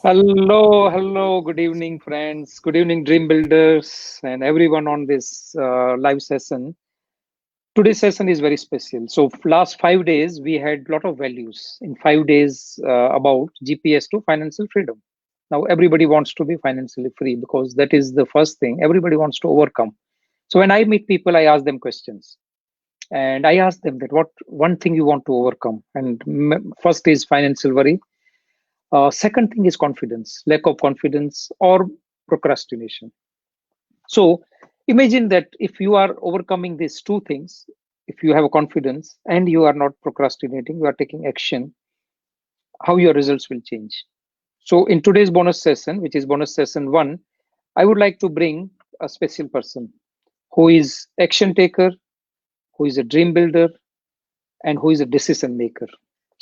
Hello, good evening, friends. Good evening, dream builders, and everyone on this live session. Today's session is very special. So, last 5 days, we had a lot of values in 5 days about GPS to financial freedom. Now, everybody wants to be financially free because that is the first thing everybody wants to overcome. So, when I meet people, I ask them questions. And I ask them that what one thing you want to overcome. And first is financial worry. Second thing is confidence, lack of confidence or procrastination. So imagine that if you are overcoming these two things, if you have a confidence and you are not procrastinating, you are taking action, how your results will change. So in today's bonus session, which is bonus session 1, I would like to bring a special person who is action taker, who is a dream builder, and who is a decision maker.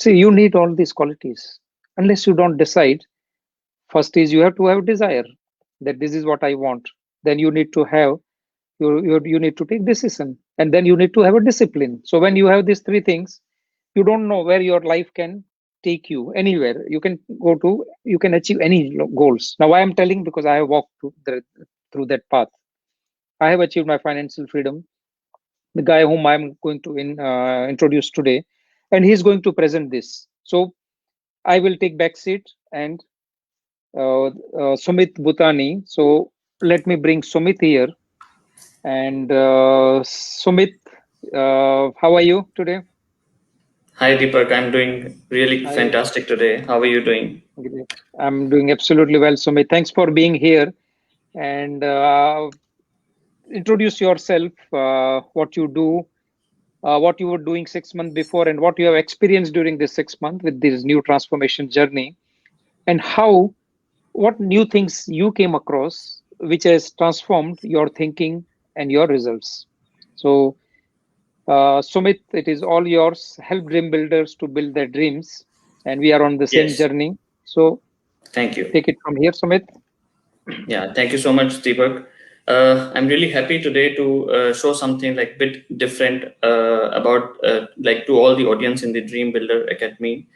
See, you need all these qualities. Unless you don't decide, first is you have to have desire that this is what I want. Then you need to have you need to take decision, and then you need to have a discipline. So when you have these three things, you don't know where your life can take you. Anywhere you can go to, you can achieve any goals. Now I am telling because I have walked through that path. I have achieved my financial freedom. The guy whom I'm going to introduce today, and he's going to present this. So I will take back seat and Sumit Bhutani. So let me bring Sumit here. And Sumit, how are you today? Hi Deepak, I'm doing really fantastic today. How are you doing? I'm doing absolutely well, Sumit. Thanks for being here. And introduce yourself, what you do, what you were doing 6 months before, and what you have experienced during this 6 months with this new transformation journey, and what new things you came across which has transformed your thinking and your results. So Sumit, it is all yours. Help dream builders to build their dreams, and we are on the same journey. So thank you. Take it from here, Sumit. Yeah, thank you so much, Deepak. I'm really happy today to show something like bit different about like to all the audience in the Dream Builder Academy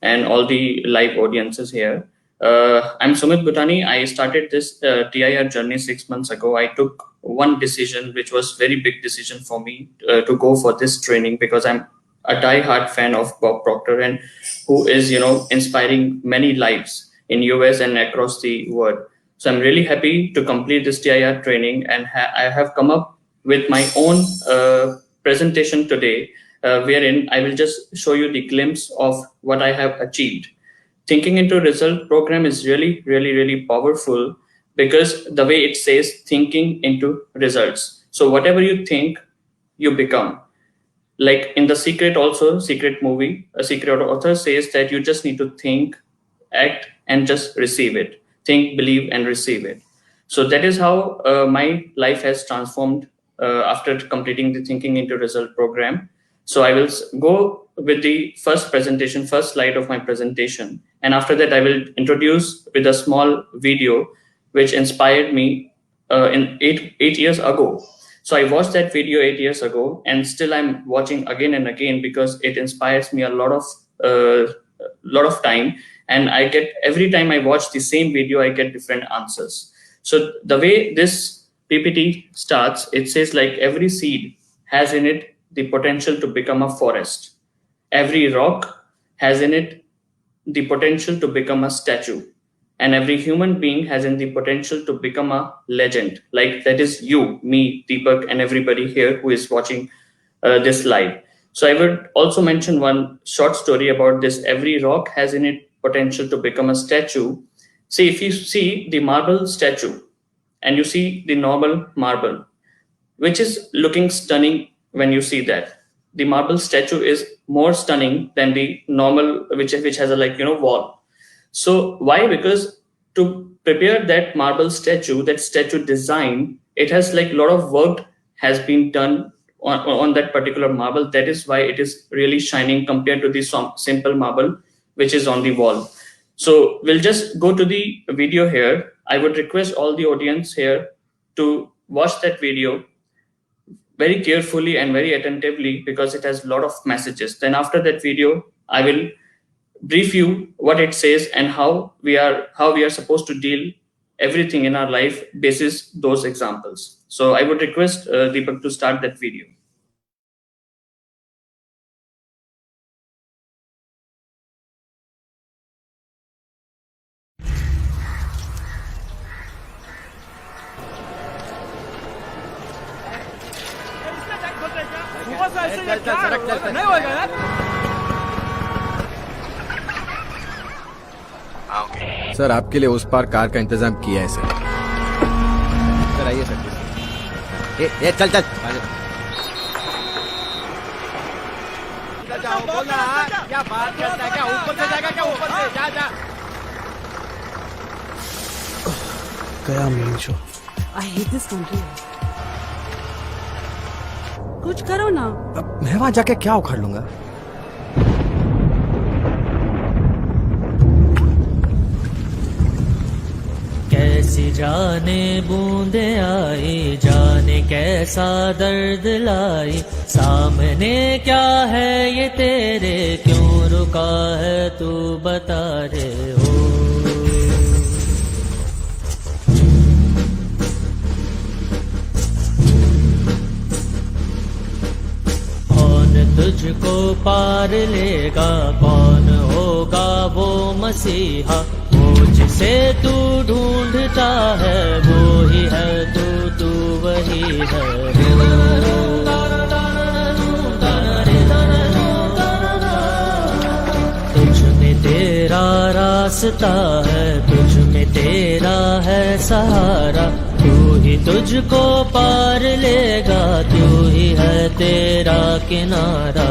and all the live audiences here. I'm Sumit Bhutani. I started this TIR journey 6 months ago. I took one decision, which was very big decision for me to go for this training because I'm a die-hard fan of Bob Proctor, and who is, inspiring many lives in US and across the world. So I'm really happy to complete this TIR training, and I have come up with my own presentation today, wherein I will just show you the glimpse of what I have achieved. Thinking into Result program is really, really, really powerful because the way it says thinking into results. So whatever you think, you become. Like in The Secret also, Secret movie, a secret author says that you just need to think, act, and just receive it. Think, believe, and receive it. So that is how my life has transformed after completing the Thinking into Result program. So I will go with the first slide of my presentation. And after that, I will introduce with a small video, which inspired me in eight years ago. So I watched that video 8 years ago, and still I'm watching again and again because it inspires me a lot of time. And I get, every time I watch the same video, I get different answers. So the way this PPT starts, it says like every seed has in it the potential to become a forest. Every rock has in it the potential to become a statue. and every human being has in the potential to become a legend. Like that is you, me, Deepak, and everybody here who is watching this live. So I would also mention one short story about this. Every rock has in it potential to become a statue. See, if you see the marble statue and you see the normal marble, which is looking stunning when you see that. The marble statue is more stunning than the normal, which has a wall. So why? Because to prepare that marble statue, that statue design, it has like a lot of work has been done on that particular marble. That is why it is really shining compared to the simple marble which is on the wall. So we'll just go to the video here. I would request all the audience here to watch that video very carefully and very attentively because it has a lot of messages. Then after that video, I will brief you what it says and how we are supposed to deal everything in our life basis those examples. So I would request Deepak to start that video. Sir आपके लिए उस पार car का इंतजाम किया है sir आइए sir ये चल चल जाओ बोलना क्या बात करता है क्या ऊपर से जाएगा क्या ऊपर से जा गया main show I hate this country. कुछ करो ना. अब मैं वहां जाके क्या उखाड़ लूंगा? कैसी जाने बूंदे आई, जाने कैसा दर्द लाई, सामने क्या है ये तेरे, क्यों रुका है तू बता रे हो. तुझको पार लेगा, कौन होगा वो मसीहा, वो जिसे तू ढूंढता है, वो ही है तू वही है. तुझ में तेरा रास्ता है, तुझ में तेरा है सहारा, तू ही तुझको पार लेगा, तू ही है तेरा किनारा.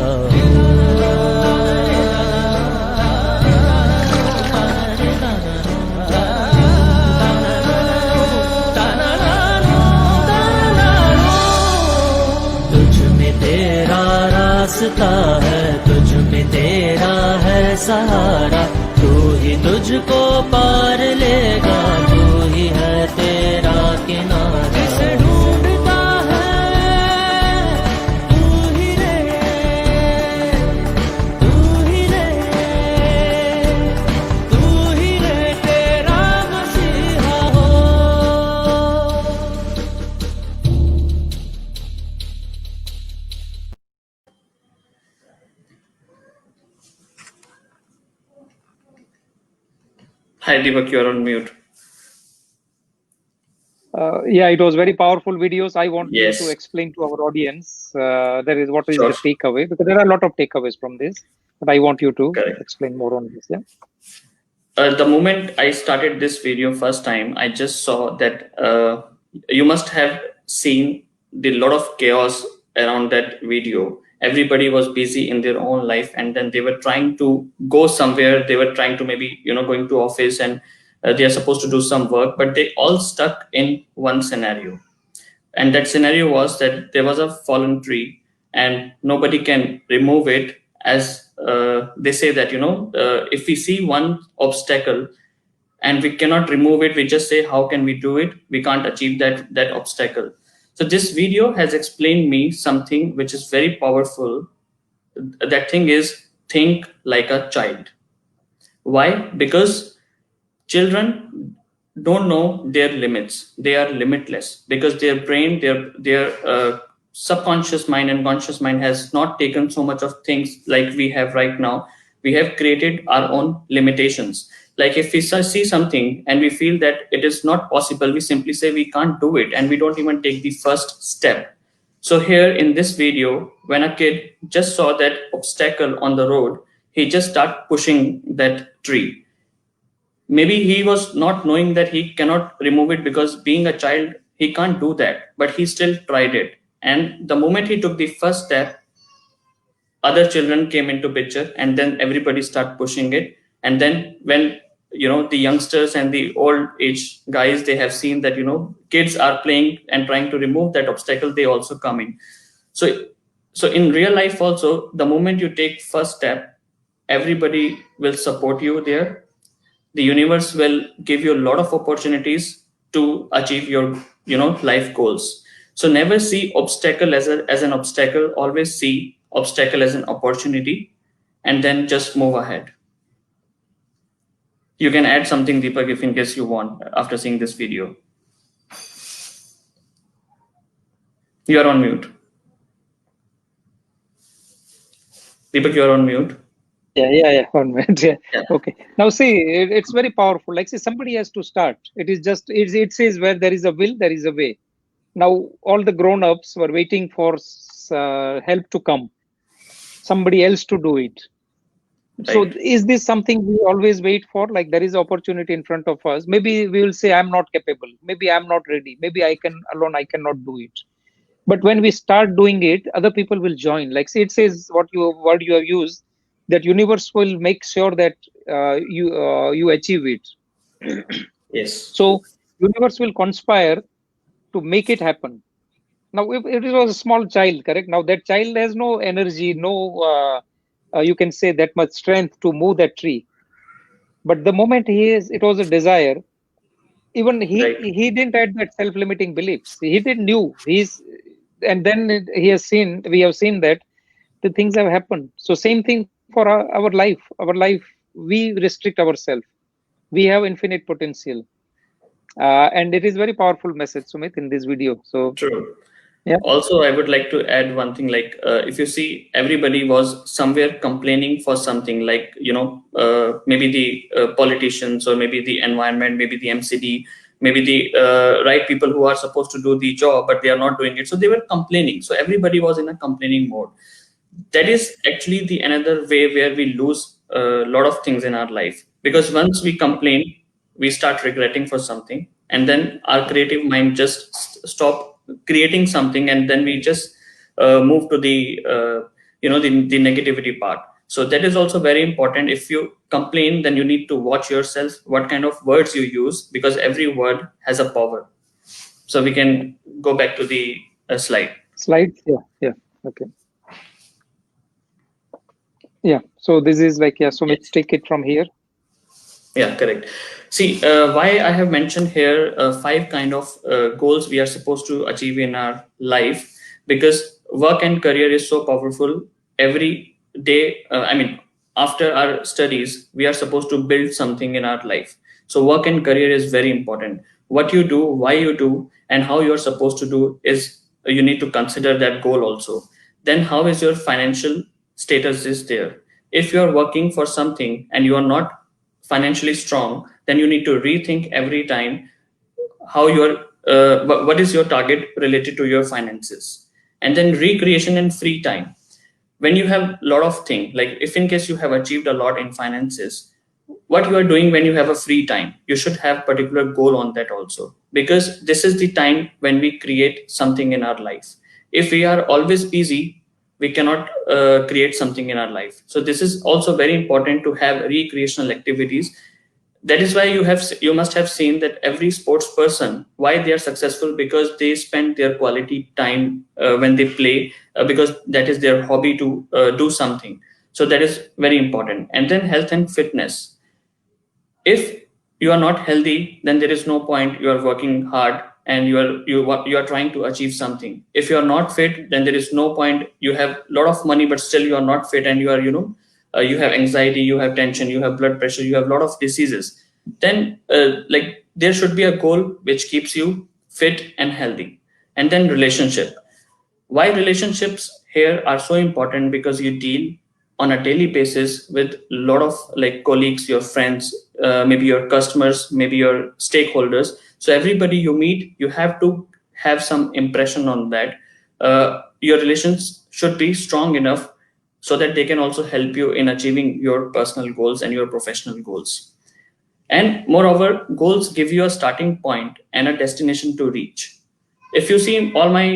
तुझ में तेरा रास्ता है, तुझ में तेरा है सहारा, तू ही तुझको पार लेगा, तू ही है तेरा किनारा. जिसे ढूंढता है तू ही रे, तू ही रे, तू ही रे तेरा मसीहा हो. Hi Deepak, you are on mute. Yeah, it was very powerful videos. I want Yes. you to explain to our audience what is Sure. the takeaway, because there are a lot of takeaways from this, but I want you to Correct. explain more on this. Yeah. The moment I started this video first time, I just saw that you must have seen the lot of chaos around that video. Everybody was busy in their own life, and then they were trying to go somewhere. They were trying to maybe going to office, and they are supposed to do some work, but they all stuck in one scenario. And that scenario was that there was a fallen tree, and nobody can remove it. As they say that if we see one obstacle and we cannot remove it, we just say how can we do it, we can't achieve that obstacle. So this video has explained me something which is very powerful. That thing is, think like a child. Why? Because children don't know their limits. They are limitless because their brain, their subconscious mind and conscious mind has not taken so much of things like we have right now. We have created our own limitations. Like if we see something and we feel that it is not possible, we simply say we can't do it, and we don't even take the first step. So here in this video, when a kid just saw that obstacle on the road, he just started pushing that tree. Maybe he was not knowing that he cannot remove it, because being a child, he can't do that, but he still tried it. And the moment he took the first step, other children came into picture, and then everybody started pushing it. And then when the youngsters and the old age guys, they have seen that kids are playing and trying to remove that obstacle, they also come in. So in real life also, the moment you take first step, everybody will support you there. The universe will give you a lot of opportunities to achieve your life goals. So never see obstacle as an obstacle, always see obstacle as an opportunity, and then just move ahead. You can add something, Deepak, if in case you want, after seeing this video. You are on mute. Deepak, you are on mute. Yeah. 1 minute. Yeah. Okay. Now see, it's very powerful. Like, see, somebody has to start. It says where there is a will, there is a way. Now all the grown-ups were waiting for help to come, somebody else to do it. Right. So is this something we always wait for? Like, there is opportunity in front of us. Maybe we will say, I'm not capable. Maybe I'm not ready. Maybe I cannot do it. But when we start doing it, other people will join. Like, see, it says what you have used, that universe will make sure that you achieve it. Yes. So universe will conspire to make it happen. Now, if it was a small child, correct? Now that child has no energy, no, you can say, that much strength to move that tree. But the moment it was a desire. Even he didn't have that self-limiting beliefs. He didn't knew and then we have seen that the things have happened. So same thing for our life. Our life, we restrict ourselves. We have infinite potential, and it is very powerful message, Sumit, in this video. So true. Yeah. Also, I would like to add one thing. Like, if you see, everybody was somewhere complaining for something. Like, maybe the politicians, or maybe the environment, maybe the MCD, maybe the right people who are supposed to do the job, but they are not doing it. So they were complaining. So everybody was in a complaining mode. That is actually the another way where we lose a lot of things in our life. Because once we complain, we start regretting for something, and then our creative mind just stop creating something, and then we just move to the the negativity part. So that is also very important. If you complain, then you need to watch yourself, what kind of words you use, because every word has a power. So we can go back to the slide. Yeah. Okay. Yeah. So this is like, so let's take it from here. Yeah, correct. See, why I have mentioned here 5 kind of goals we are supposed to achieve in our life, because work and career is so powerful. Every day, after our studies, we are supposed to build something in our life. So work and career is very important. What you do, why you do, and how you're supposed to do is, you need to consider that goal also. Then how is your financial status is there? If you're working for something and you are not financially strong, then you need to rethink every time how what is your target related to your finances. And then recreation and free time. When you have a lot of things, like if in case you have achieved a lot in finances, what you are doing when you have a free time, you should have particular goal on that also, because this is the time when we create something in our life. If we are always busy, we cannot create something in our life. So this is also very important to have recreational activities. That is why you must have seen that every sports person, why they are successful, because they spend their quality time when they play, because that is their hobby to do something. So that is very important. And then health and fitness. If you are not healthy, then there is no point you are working hard and you are trying to achieve something. If you are not fit, then there is no point. You have a lot of money, but still you are not fit, and you are you have anxiety, you have tension, you have blood pressure, you have a lot of diseases. Then like there should be a goal which keeps you fit and healthy. And then relationship. Why relationships here are so important? Because you deal on a daily basis with a lot of like colleagues, your friends, maybe your customers, maybe your stakeholders. So everybody you meet, you have to have some impression on that. Your relations should be strong enough so that they can also help you in achieving your personal goals and your professional goals. And moreover, goals give you a starting point and a destination to reach. If you see all my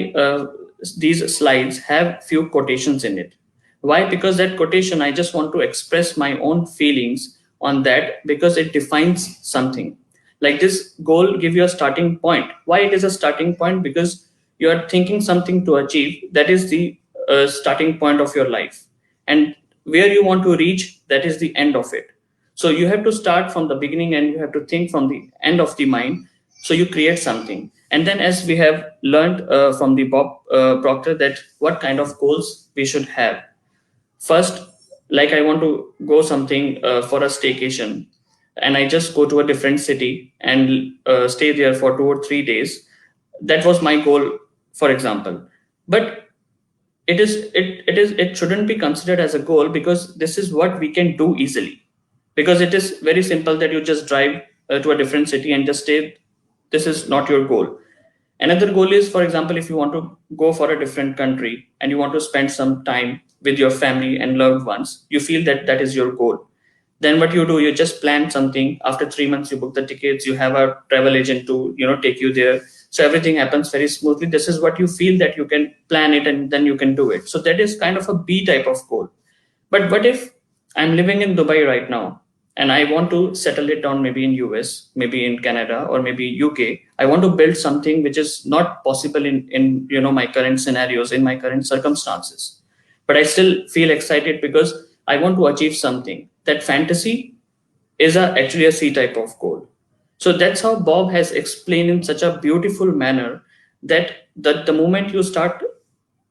these slides have few quotations in it. Why? Because that quotation, I just want to express my own feelings on that, because it defines something. Like this goal give you a starting point. Why it is a starting point? Because you are thinking something to achieve. That is the starting point of your life. And where you want to reach, that is the end of it. So you have to start from the beginning and you have to think from the end of the mind. So you create something. And then as we have learned from the Bob Proctor that what kind of goals we should have. First, like I want to go something for a staycation, and I just go to a different city and stay there for 2 or 3 days. That was my goal, for example. But it shouldn't be considered as a goal, because this is what we can do easily. Because it is very simple that you just drive to a different city and just stay. This is not your goal. Another goal is, for example, if you want to go for a different country and you want to spend some time with your family and loved ones, you feel that that is your goal. Then what you do, you just plan something. After 3 months, you book the tickets, you have a travel agent to, take you there. So everything happens very smoothly. This is what you feel that you can plan it and then you can do it. So that is kind of a B type of goal. But what if I'm living in Dubai right now and I want to settle it down maybe in US, maybe in Canada, or maybe UK. I want to build something which is not possible in my current scenarios, in my current circumstances. But I still feel excited because I want to achieve something. That fantasy is actually a C type of goal. So that's how Bob has explained in such a beautiful manner that the moment you start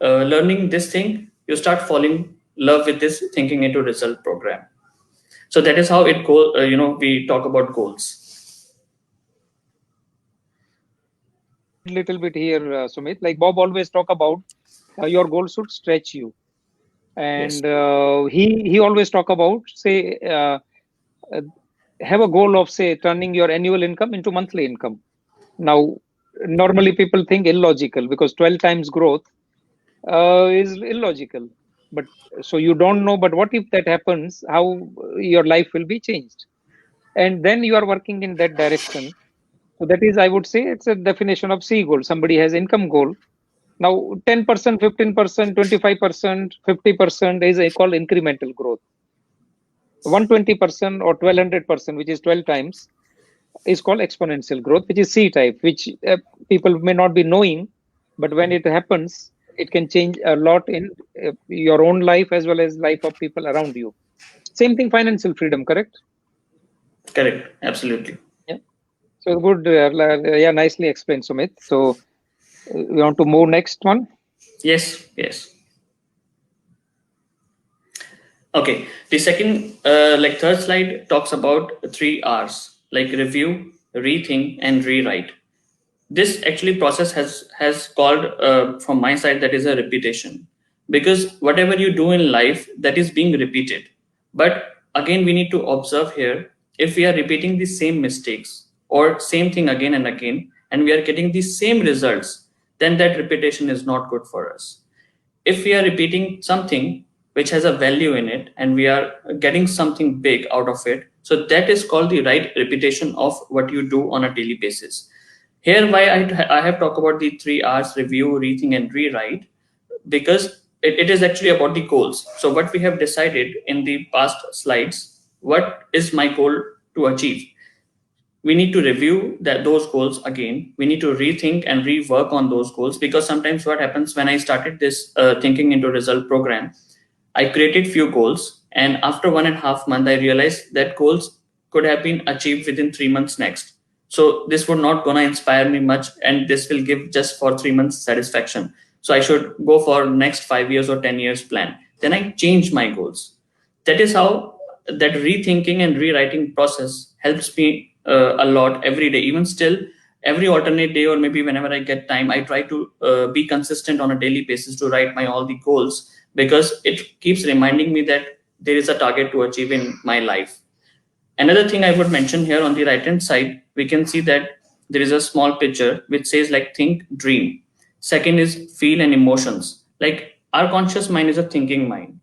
learning this thing, you start falling in love with this Thinking into Result program. So that is how it goes. We talk about goals. Little bit here, Sumit. Like Bob always talk about, your goal should stretch you, and Yes. he always talk about, say, have a goal of, say, turning your annual income into monthly income. Now, normally people think illogical, because 12 times growth is illogical. But so you don't know, but what if that happens? How your life will be changed? And then you are working in that direction. So that is, I would say, it's a definition of C goal. Somebody has income goal. Now, 10%, 15%, 25%, 50% is called incremental growth. 120% or 1200%, which is 12 times, is called exponential growth, which is C type, which people may not be knowing, but when it happens, it can change a lot in your own life as well as life of people around you. Same thing, financial freedom, correct? Correct. Absolutely. Yeah. So good. Yeah, nicely explained, Sumit. So we want to move next one. Yes. Okay. The second, third slide talks about 3 R's, like review, rethink, and rewrite. This actually process has called from my side, that is a repetition, because whatever you do in life, that is being repeated. But again, we need to observe here, if we are repeating the same mistakes or same thing again and again, and we are getting the same results, then that repetition is not good for us. If we are repeating something which has a value in it and we are getting something big out of it, so that is called the right repetition of what you do on a daily basis. Here, why I have talked about the 3 R's: review, rethink, and rewrite, because it is actually about the goals. So what we have decided in the past slides, what is my goal to achieve? We need to review those goals again. We need to rethink and rework on those goals, because sometimes what happens, when I started this Thinking into Result program, I created few goals, and after 1.5 months, I realized that goals could have been achieved within 3 months next. So this would not gonna inspire me much, and this will give just for 3 months satisfaction. So I should go for next 5 years or 10 years plan. Then I change my goals. That is how that rethinking and rewriting process helps me a lot every day. Even still, every alternate day, or maybe whenever I get time, I try to be consistent on a daily basis to write my all the goals, because it keeps reminding me that there is a target to achieve in my life. Another thing I would mention here, on the right hand side, we can see that there is a small picture which says like think, dream. Second is feel and emotions. Like our conscious mind is a thinking mind.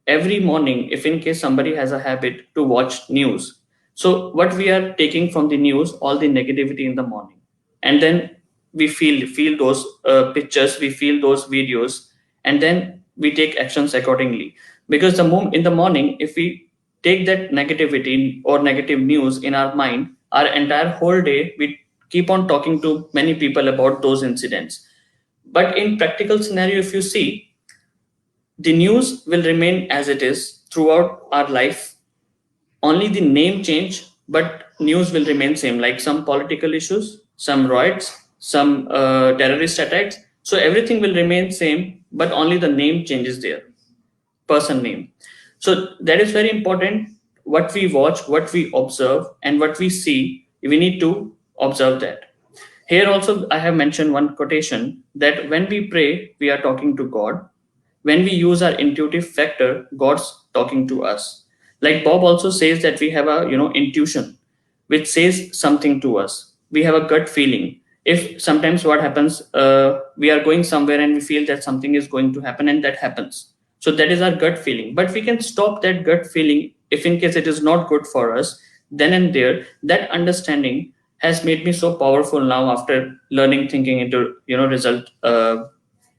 Every morning, if in case somebody has a habit to watch news, so what we are taking from the news, all the negativity in the morning, and then we feel those pictures, we feel those videos, and then we take actions accordingly. Because the moment in the morning, if we take that negativity or negative news in our mind, our entire whole day we keep on talking to many people about those incidents. But in practical scenario, if you see, the news will remain as it is throughout our life. Only the name change, but news will remain same, like some political issues, some riots, some terrorist attacks. So everything will remain same, but only the name changes there, person name. So that is very important. What we watch, what we observe, and what we see, we need to observe that. Here also, I have mentioned one quotation that when we pray, we are talking to God. When we use our intuitive factor, God's talking to us. Like Bob also says that we have a intuition which says something to us. We have a gut feeling. If sometimes what happens, we are going somewhere and we feel that something is going to happen, and that happens. So that is our gut feeling. But we can stop that gut feeling if in case it is not good for us. Then and there, that understanding has made me so powerful now after learning thinking into result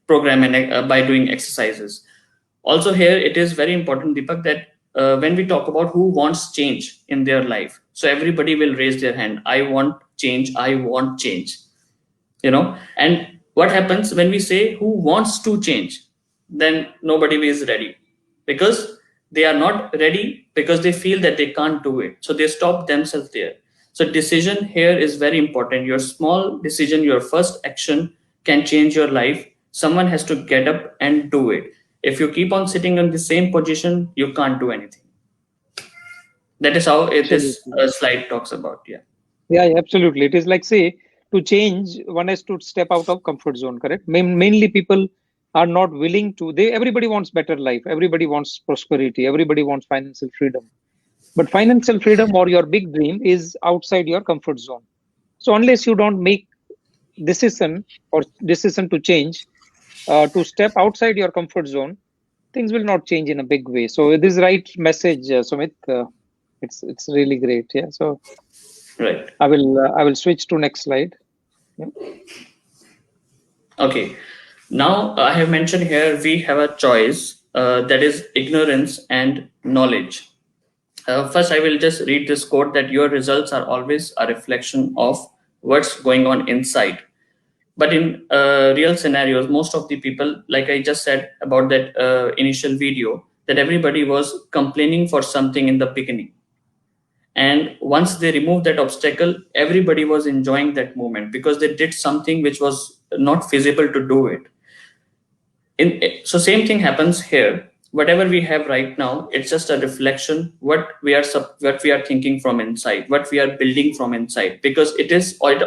program, and by doing exercises. Also here it is very important, Deepak, that when we talk about who wants change in their life, so everybody will raise their hand. I want change, I want change. And what happens when we say who wants to change, then nobody is ready, because they are not ready, because they feel that they can't do it, so they stop themselves there. So decision here is very important. Your small decision, your first action can change your life. Someone has to get up and do it. If you keep on sitting in the same position, you can't do anything. That is how this slide talks about. Yeah, absolutely. It is like, say, to change, one has to step out of comfort zone, correct? Mainly people are not willing to, everybody wants better life. Everybody wants prosperity. Everybody wants financial freedom. But financial freedom or your big dream is outside your comfort zone. So unless you don't make decision to change, to step outside your comfort zone, things will not change in a big way. So this right message, Sumit, it's really great. Yeah. So right. I will switch to next slide. Yeah. Okay. Now I have mentioned here we have a choice, that is ignorance and knowledge. First, I will just read this quote that your results are always a reflection of what's going on inside. But in real scenarios, most of the people, like I just said about that initial video, that everybody was complaining for something in the beginning. And once they removed that obstacle, everybody was enjoying that moment because they did something which was not feasible to do it. So same thing happens here. Whatever we have right now, it's just a reflection what we are thinking from inside, what we are building from inside, because it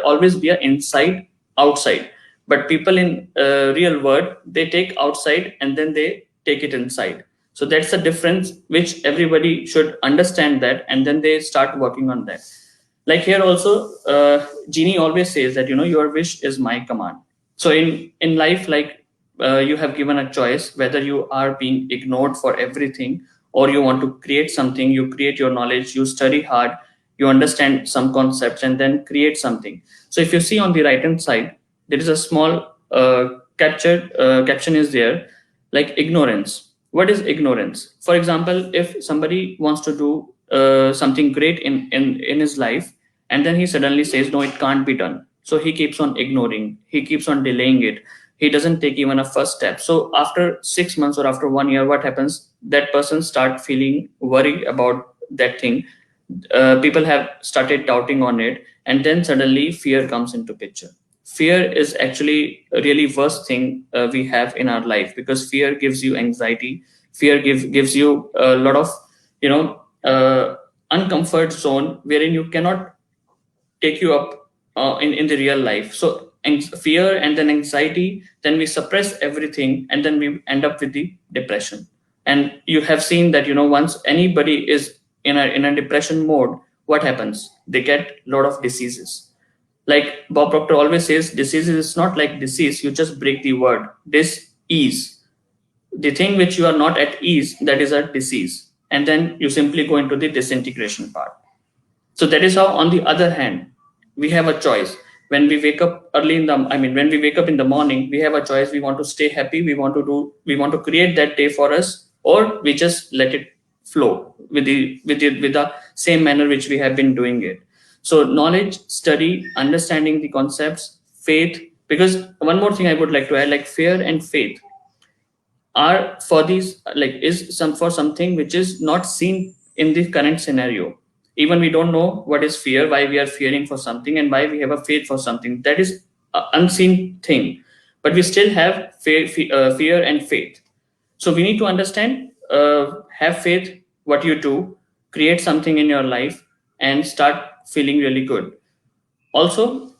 always be a inside outside. But people in real world, they take outside and then they take it inside. So that's the difference which everybody should understand that, and then they start working on that. Like here also, Genie always says that your wish is my command. So in life, like you have given a choice whether you are being ignored for everything or you want to create something. You create your knowledge, you study hard, you understand some concepts, and then create something. So if you see on the right hand side, there is a small caption is there, like ignorance. What is ignorance? For example, if somebody wants to do something great in his life, and then he suddenly says no, it can't be done, so he keeps on ignoring, he keeps on delaying it, he doesn't take even a first step. So after 6 months or after 1 year, what happens? That person start feeling worried about that thing. People have started doubting on it, and then suddenly fear comes into picture. Fear is actually a really worst thing we have in our life, because fear gives you anxiety. Fear gives you a lot of uncomfort zone wherein you cannot take you up in the real life. So fear and then anxiety, then we suppress everything, and then we end up with the depression. And you have seen that, once anybody is in a depression mode, what happens? They get a lot of diseases. Like Bob Proctor always says, disease is not like disease, you just break the word. Dis-ease. The thing which you are not at ease, that is a disease. And then you simply go into the disintegration part. So that is how, on the other hand, we have a choice. When we wake up when we wake up in the morning, we have a choice. We want to stay happy. We want to create that day for us, or we just let it flow with the same manner which we have been doing it. So knowledge, study, understanding the concepts, faith. Because one more thing I would like to add, like fear and faith are for these, for something which is not seen in the current scenario. Even we don't know what is fear, why we are fearing for something, and why we have a faith for something. That is an unseen thing, but we still have fear and faith. So we need to understand, have faith what you do, create something in your life, and start feeling really good. Also,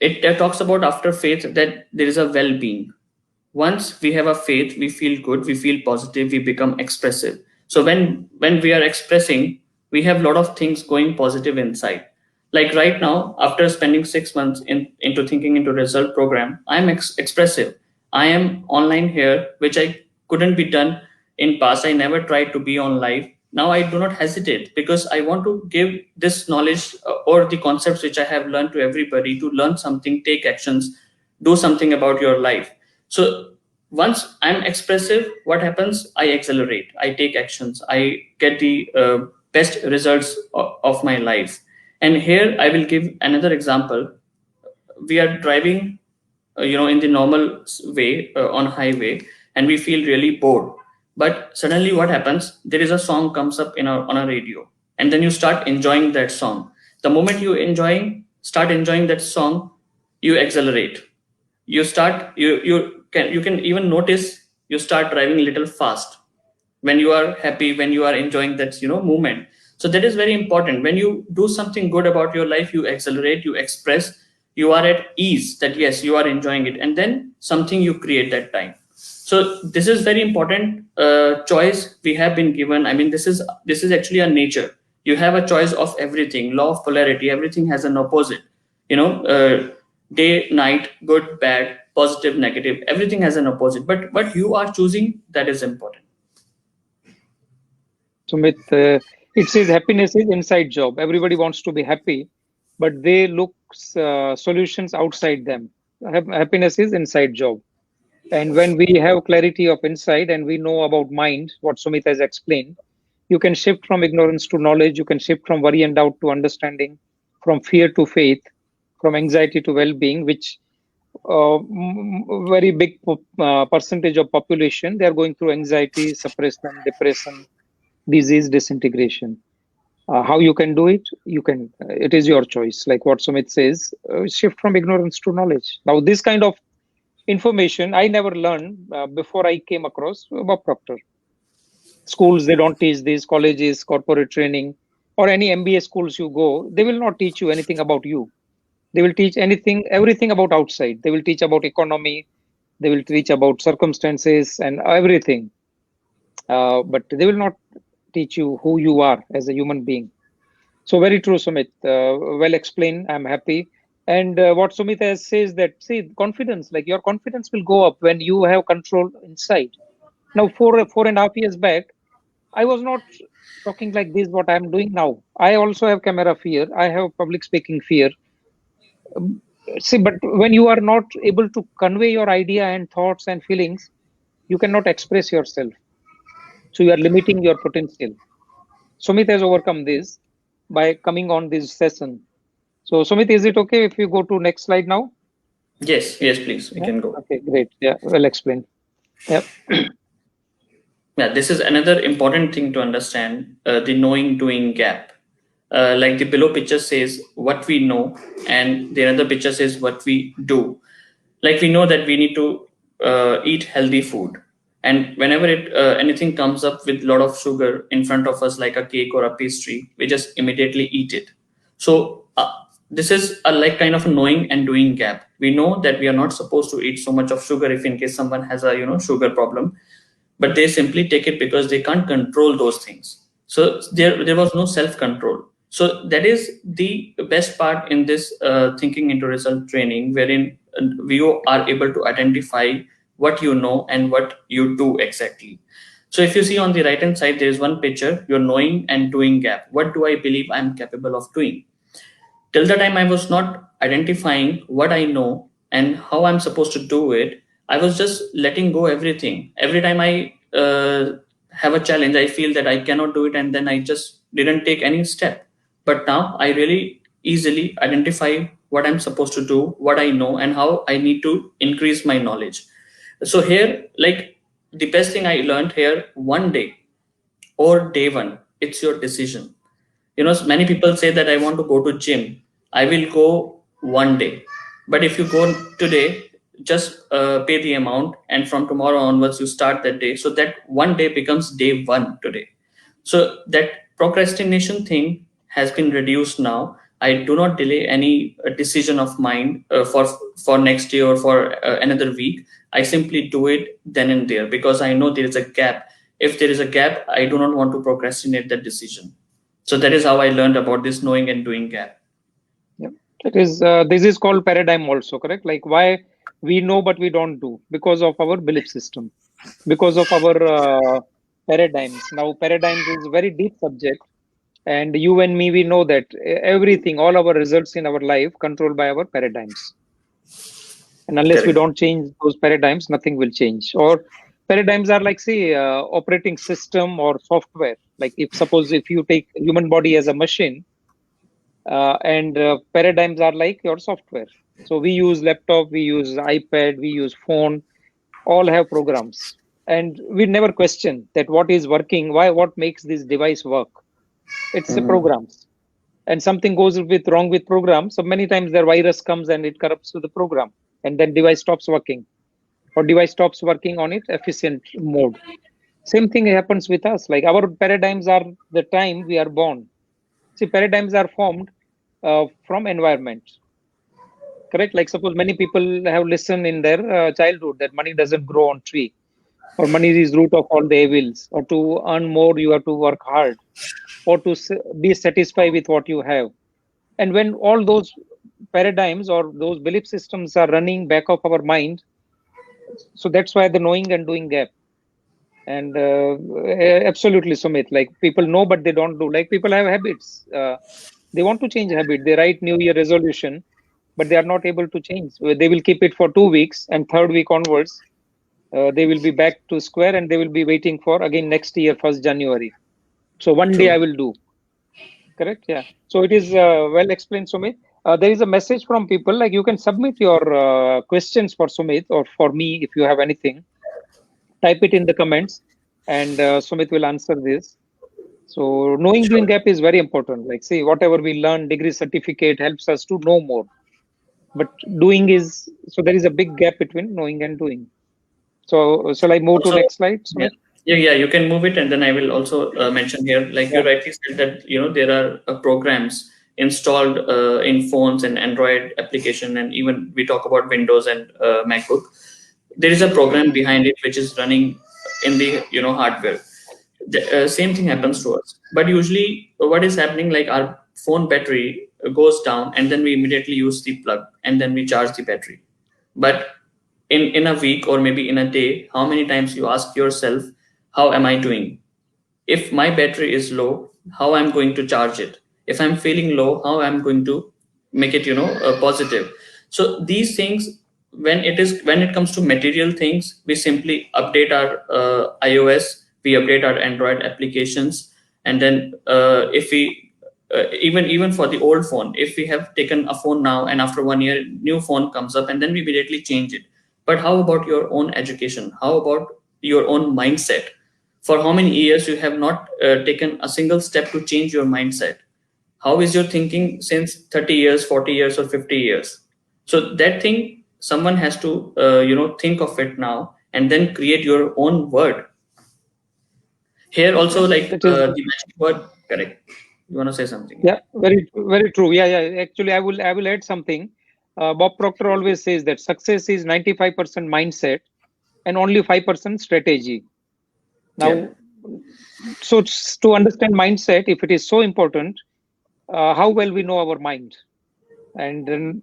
it talks about, after faith, that there is a well-being. Once we have a faith, we feel good, we feel positive, we become expressive. So when we are expressing, we have a lot of things going positive inside. Like right now, after spending 6 months into Thinking into Result program, I'm expressive. I am online here, which I couldn't be done in past. I never tried to be on live. Now I do not hesitate, because I want to give this knowledge, or the concepts which I have learned, to everybody, to learn something, take actions, do something about your life. So once I'm expressive, what happens? I accelerate, I take actions, I get the best results of my life. And here I will give another example. We are driving, in the normal way, on highway, and we feel really bored. But suddenly what happens? There is a song comes up on a radio, and then you start enjoying that song. The moment you start enjoying that song, you accelerate. You can even notice you start driving a little fast when you are happy, when you are enjoying that movement. So that is very important. When you do something good about your life, you accelerate, you express, you are at ease, that yes, you are enjoying it, and then something you create that time. So this is very important choice we have been given. I mean, this is actually a nature. You have a choice of everything. Law of polarity, everything has an opposite. Day, night, good, bad, positive, negative, everything has an opposite. But what you are choosing, that is important. Sumit, it says happiness is inside job. Everybody wants to be happy, but they look solutions outside them. Happiness is inside job. And when we have clarity of inside and we know about mind, what Sumit has explained, you can shift from ignorance to knowledge. You can shift from worry and doubt to understanding, from fear to faith, from anxiety to well-being, which very big percentage of population, they are going through anxiety, suppression, depression, disease, disintegration. How you can do it? It is your choice. Like what Sumit says, shift from ignorance to knowledge. Now, this kind of information I never learned before I came across Bob Proctor. Schools, they don't teach this. Colleges, corporate training, or any MBA schools you go, they will not teach you anything about you. They will teach everything about outside. They will teach about economy. They will teach about circumstances and everything. But they will not teach you who you are as a human being. So very true, Sumit. Well explained. I'm happy. And what Sumit has says that, see, confidence, like your confidence will go up when you have control inside. Now, 4.5 years back, I was not talking like this, what I'm doing now. I also have camera fear. I have public speaking fear. See, but when you are not able to convey your idea and thoughts and feelings, you cannot express yourself. So you are limiting your potential. Sumit has overcome this by coming on this session. So Sumit, is it okay if you go to next slide now? Yes, please. We can go. Okay, great. Yeah, well explained. Yeah. Yeah, this is another important thing to understand, the knowing doing gap. Like the below picture says what we know, and the other picture says what we do. Like we know that we need to eat healthy food, and whenever anything comes up with a lot of sugar in front of us, like a cake or a pastry, we just immediately eat it. So this is a like kind of a knowing and doing gap. We know that we are not supposed to eat so much of sugar if in case someone has a sugar problem. but they simply take it because they can't control those things. So there was no self-control. So that is the best part in this thinking into result training, wherein you are able to identify what you know and what you do exactly. So if you see on the right hand side, there is one picture, your knowing and doing gap. What do I believe I'm capable of doing? Till the time I was not identifying what I know and how I'm supposed to do it, I was just letting go everything. Every time I have a challenge, I feel that I cannot do it, and then I just didn't take any step. But now I really easily identify what I'm supposed to do, what I know, and how I need to increase my knowledge. So here, like, the best thing I learned here, one day or day one, it's your decision. You know, many people say that I want to go to gym. I will go one day. But if you go today, just pay the amount, and from tomorrow onwards you start that day. So that one day becomes day one today. So that procrastination thing has been reduced now. I do not delay any decision of mine for next year or for another week. I simply do it then and there, because I know there is a gap. If there is a gap, I do not want to procrastinate that decision. So that is how I learned about this knowing and doing gap. Yeah, it is. This is called paradigm also, correct? Like why we know but we don't do, because of our belief system, because of our paradigms. Now, paradigms is very deep subject, and you and me, we know that everything, all our results in our life, controlled by our paradigms. And unless we Correct. don't change those paradigms, nothing will change. Or paradigms are like, say, operating system or software. Like if suppose if you take human body as a machine, and paradigms are like your software. So we use laptop, we use iPad, we use phone, all have programs, and we never question that what is working, what makes this device work. It's the Mhm. programs, and something goes with wrong with program. So many times their virus comes and it corrupts to the program, and then device stops working, or device stops working on its efficient mode. Same thing happens with us. Like our paradigms are the time we are born. See, paradigms are formed from environment, correct? Like suppose many people have listened in their childhood that money doesn't grow on tree, or money is root of all the evils, or to earn more you have to work hard, or to be satisfied with what you have. And when all those paradigms or those belief systems are running back of our mind, so that's why the knowing and doing gap. And absolutely, Sumit, like people know but they don't do. Like people have habits, they want to change habit, they write new year resolution, but they are not able to change. They will keep it for 2 weeks, and third week onwards they will be back to square, and they will be waiting for again next year 1st January. So one day I True. will do. Correct, yeah. So it is well explained, Sumit. There is a message from people, like you can submit your questions for Sumit or for me. If you have anything, type it in the comments, and Sumit will answer this. So knowing doing Sure. gap is very important. Like see, whatever we learn, degree certificate helps us to know more, but doing is, so there is a big gap between knowing and doing. So shall I move to Also, next slide, yeah, Sumit? yeah, you can move it, and then I will also mention here, like you Yeah. rightly said, that there are programs installed in phones and Android application, and even we talk about Windows and MacBook. There is a program behind it which is running in the hardware. The same thing happens to us, but usually what is happening, like our phone battery goes down, and then we immediately use the plug, and then we charge the battery. But in a week or maybe in a day, how many times you ask yourself, how am I doing? If my battery is low, how I'm going to charge it? If I'm feeling low, how I'm going to make it positive? So these things, when it comes to material things, we simply update our iOS, we update our Android applications, and then if we even for the old phone, if we have taken a phone now and after 1 year new phone comes up, and then we immediately change it. But how about your own education? How about your own mindset? For how many years you have not taken a single step to change your mindset? How is your thinking since 30 years, 40 years, or 50 years? So that thing, someone has to think of it now, and then create your own word. Here Yeah, also, like that is. the magic word. Correct. You want to say something? Yeah, very true. Yeah, yeah. Actually, I will add something. Bob Proctor always says that success is 95% mindset and only 5% strategy. Now, so to understand mindset, if it is so important, how well we know our mind. And then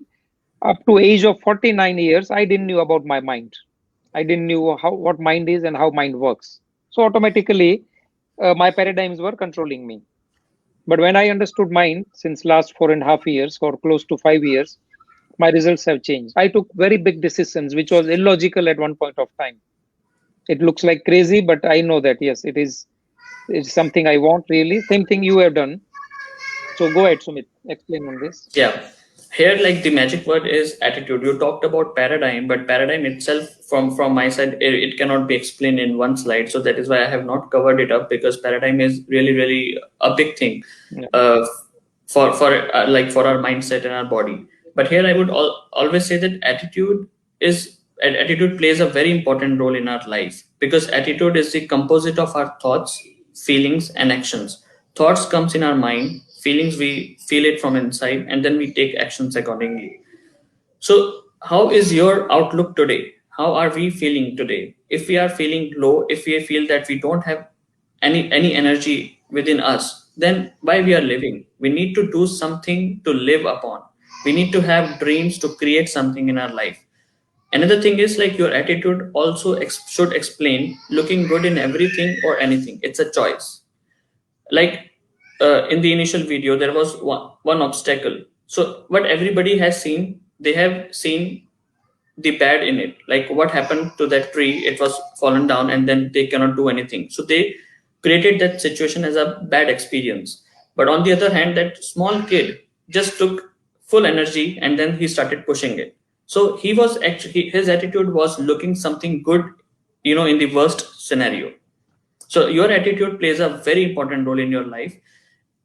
up to age of 49 years, I didn't knew about my mind. I didn't knew what mind is and how mind works. So automatically, my paradigms were controlling me. But when I understood mind since last 4.5 years or close to 5 years, my results have changed. I took very big decisions, which was illogical at one point of time. It looks like crazy, but I know that yes, it's something I want really. Same thing you have done. So go ahead, Sumit, explain on this. Yeah. Here, like the magic word is attitude. You talked about paradigm, but paradigm itself, from my side, it cannot be explained in one slide. So that is why I have not covered it up, because paradigm is really a big thing, Yeah. Like for our mindset and our body. But here I would always say that attitude plays a very important role in our life, because attitude is the composite of our thoughts, feelings, and actions. Thoughts comes in our mind, feelings we feel it from inside, and then we take actions accordingly. So how is your outlook today? How are we feeling today? If we are feeling low, if we feel that we don't have any energy within us, then why we are living? We need to do something to live upon. We need to have dreams to create something in our life. Another thing is, like, your attitude also should explain looking good in everything or anything. It's a choice. Like, in the initial video, there was one obstacle. So what everybody has seen, they have seen the bad in it. Like, what happened to that tree? It was fallen down, and then they cannot do anything. So they created that situation as a bad experience. But on the other hand, that small kid just took full energy, and then he started pushing it. So he was actually, his attitude was looking something good, in the worst scenario. So your attitude plays a very important role in your life.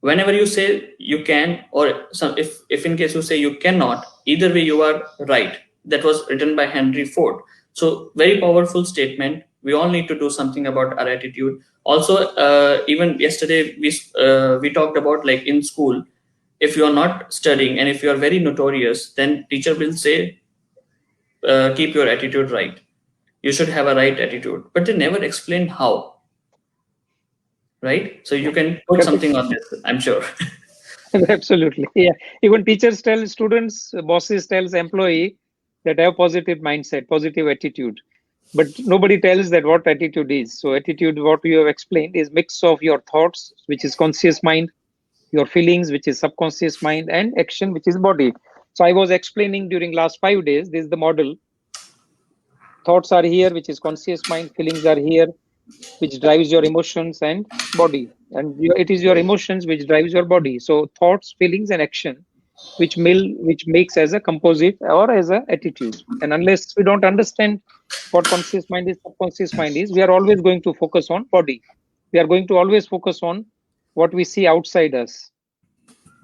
Whenever you say you can, or if in case you say you cannot, either way you are right. That was written by Henry Ford. So very powerful statement. We all need to do something about our attitude. Also, even yesterday we talked about, like, in school, if you are not studying and if you are very notorious, then teacher will say, keep your attitude right. You should have a right attitude, but they never explain how. Right? So you can put something on this, I'm sure. Absolutely. Yeah. Even teachers tell students, bosses tells employee that have positive mindset, positive attitude. But nobody tells that what attitude is. So attitude, what you have explained, is mix of your thoughts, which is conscious mind, your feelings, which is subconscious mind, and action, which is body. So I was explaining during last 5 days, this is the model. Thoughts are here, which is conscious mind. Feelings are here, which drives your emotions and body. And it is your emotions which drives your body. So thoughts, feelings, and action, which makes as a composite or as a attitude. And unless we don't understand what conscious mind is, subconscious mind is, we are always going to focus on body. We are going to always focus on what we see outside us.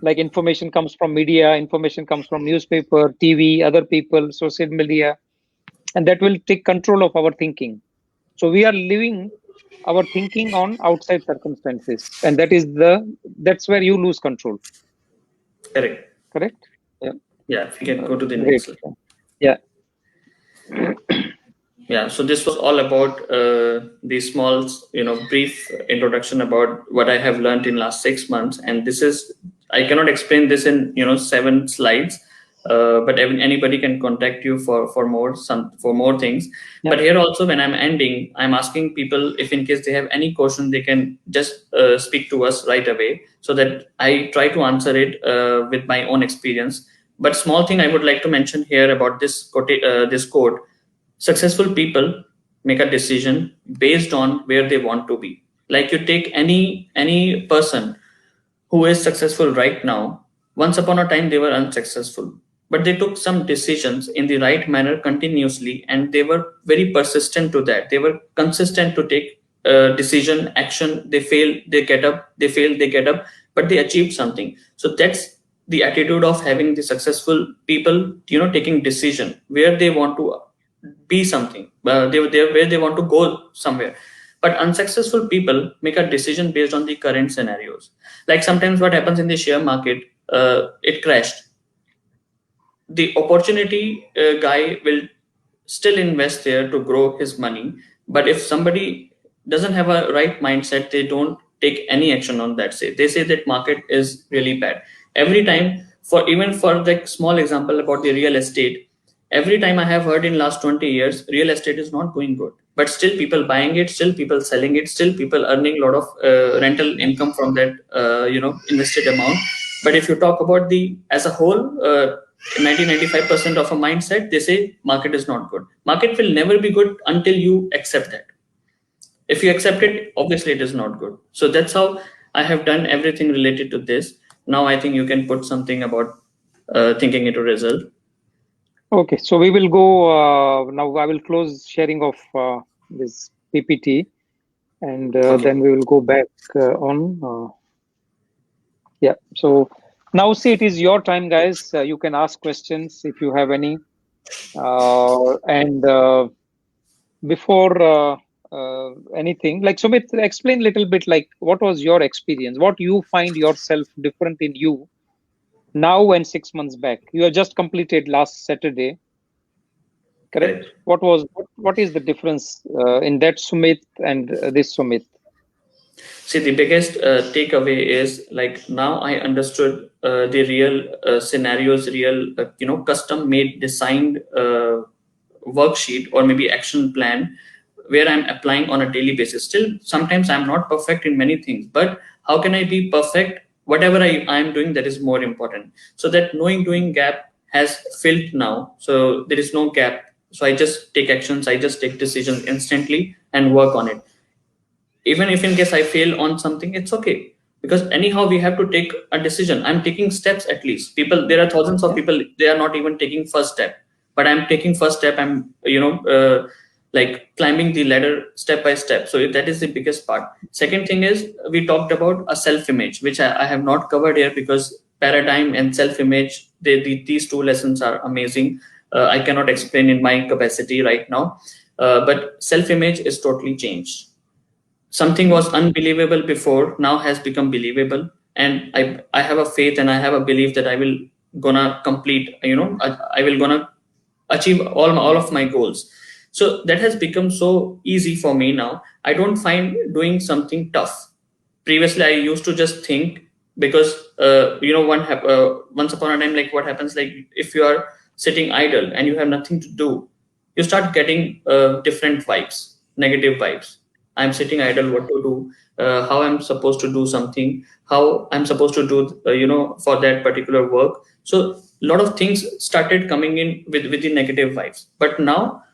Like information comes from media, information comes from newspaper, TV, other people, social media, and that will take control of our thinking. So we are living our thinking on outside circumstances, and that's where you lose control. Correct. Yeah, if you can go to the Great. next slide. Yeah. Yeah, so this was all about the small, brief introduction about what I have learned in last 6 months. And this is, I cannot explain this in 7 slides, but anybody can contact you for more things. Yeah. But here also, when I'm ending, I'm asking people, if in case they have any question, they can just speak to us right away, so that I try to answer it with my own experience. But small thing I would like to mention here about this quote: successful people make a decision based on where they want to be. Like, you take any person who is successful right now. Once upon a time they were unsuccessful, but they took some decisions in the right manner continuously, and they were very persistent to that. They were consistent to take decision, action. They fail, they get up, they fail, they get up, but they achieved something. So that's the attitude of having the successful people, taking decision where they want to be something, where they want to go somewhere. But unsuccessful people make a decision based on the current scenarios. Like, sometimes what happens in the share market, it crashed. The opportunity guy will still invest there to grow his money. But if somebody doesn't have a right mindset, they don't take any action on that. They say that market is really bad. Every time, for the small example about the real estate, every time I have heard in last 20 years, real estate is not going good, but still people buying it, still people selling it, still people earning a lot of rental income from that invested amount. But if you talk about the as a whole, 90-95% of a mindset, they say market is not good. Market will never be good until you accept that. If you accept it, obviously it is not good. So that's how I have done everything related to this. Now I think you can put something about thinking into result. Okay, so we will go now. I will close sharing of this PPT, and Okay. then we will go back on. Yeah. So now, see, it is your time, guys. You can ask questions if you have any. And before anything, like Sumit, explain a little bit, like what was your experience? What you find yourself different in you now and 6 months back? You have just completed last Saturday. Correct. What is the difference in that Sumit and this Sumit? See, the biggest takeaway is like now I understood the real scenarios, real custom made designed worksheet or maybe action plan where I'm applying on a daily basis. Still, sometimes I'm not perfect in many things, but how can I be perfect? Whatever I'm doing, that is more important. So that knowing doing gap has filled now. So there is no gap. So I just take actions, I just take decisions instantly and work on it. Even if in case I fail on something, it's okay, because anyhow we have to take a decision. I'm taking steps. At least there are thousands of people, they are not even taking first step, but I'm taking first step. I'm like climbing the ladder step by step. So that is the biggest part. Second thing is, we talked about a self-image, which I have not covered here, because paradigm and self-image, these two lessons are amazing. I cannot explain in my capacity right now, but self-image is totally changed. Something was unbelievable before, now has become believable, and I have a faith and I have a belief that I will gonna complete, I will gonna achieve all of my goals. So that has become so easy for me now. I don't find doing something tough. Previously I used to just think, because once upon a time, like what happens, like if you are sitting idle and you have nothing to do, you start getting different vibes, negative vibes. I'm sitting idle, what to do, how I'm supposed to do something, how I'm supposed to do for that particular work. So a lot of things started coming in with the negative vibes. But now,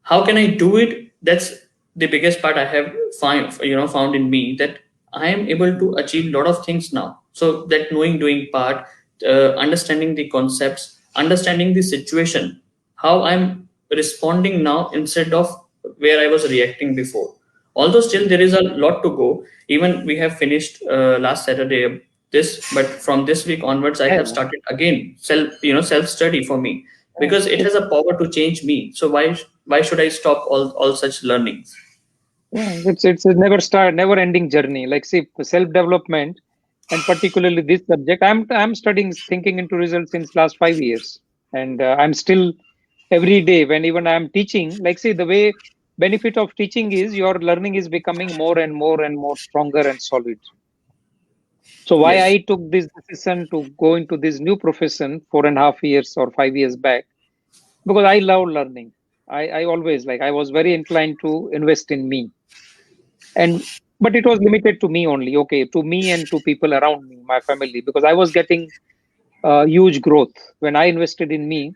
how can I do it? That's the biggest part I have found in me, that I am able to achieve a lot of things now. So that knowing doing part, understanding the concepts, understanding the situation, how I'm responding now instead of where I was reacting before. Although still there is a lot to go. Even we have finished last Saturday this, but from this week onwards I have started again self study for me, because it has a power to change me. So why should I stop all such learnings? Yeah, it's a never ending journey. Like, see, self development, and particularly this subject. I'm studying thinking into results since last 5 years, and I'm still every day when even I'm teaching. Like, see, the way benefit of teaching is your learning is becoming more and more and more stronger and solid. So why Yes. I took this decision to go into this new profession 4.5 years or 5 years back, because I love learning. I always, like, I was very inclined to invest in me, and but it was limited to me only. Okay, to me and to people around me, my family, because I was getting huge growth when I invested in me.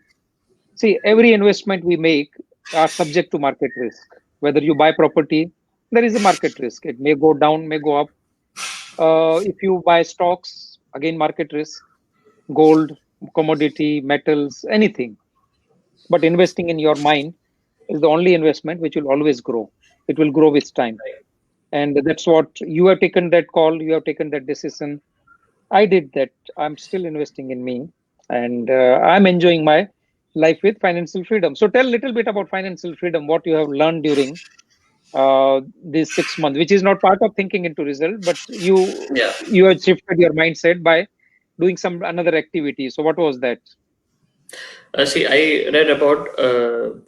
See, every investment we make are subject to market risk. Whether you buy property, there is a market risk. It may go down, may go up. If you buy stocks, again market risk. Gold, commodity, metals, anything. But investing in your mind is the only investment which will always grow. It will grow with time. And that's what you have taken that call, you have taken that decision. I did that. I'm still investing in me, and I'm enjoying my life with financial freedom. So tell a little bit about financial freedom, what you have learned during these 6 months, which is not part of thinking into result, but Yeah. you have shifted your mindset by doing some another activity. So what was that? See, I read about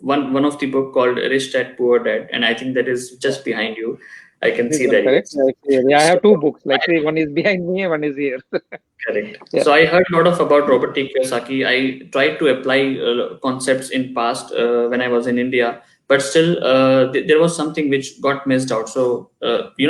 one of the book called Rich Dad Poor Dad, and I think that is just behind you. I can This see one, that. correct? Yes. Yeah, I have two So books. Like, say, one is behind me, one is here. correct. Yeah. So I heard a lot of about Robert T. Kiyosaki. I tried to apply concepts in past when I was in India, but still there was something which got missed out. So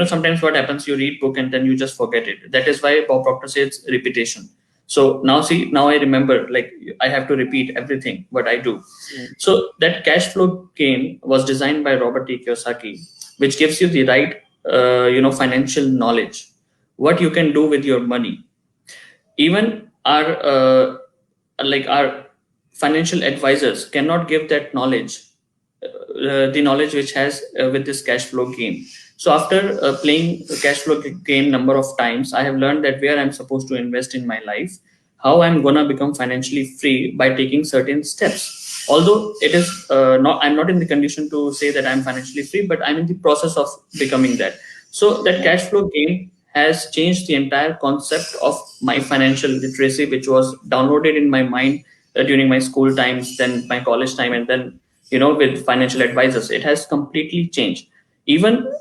sometimes what happens, you read book and then you just forget it. That is why Bob Proctor says repetition. So now see, now I remember, like I have to repeat everything what I do. Mm. So that cash flow game was designed by Robert T. Kiyosaki, which gives you the right financial knowledge, what you can do with your money. Even our financial advisors cannot give that knowledge, the knowledge which has with this cash flow game. So after playing cash flow game number of times, I have learned that where I'm supposed to invest in my life, how I'm gonna become financially free by taking certain steps. Although it is not, I'm not in the condition to say that I'm financially free, but I'm in the process of becoming that. So that cash flow game has changed the entire concept of my financial literacy, which was downloaded in my mind during my school times, then my college time, and then with financial advisors. It has completely changed. Even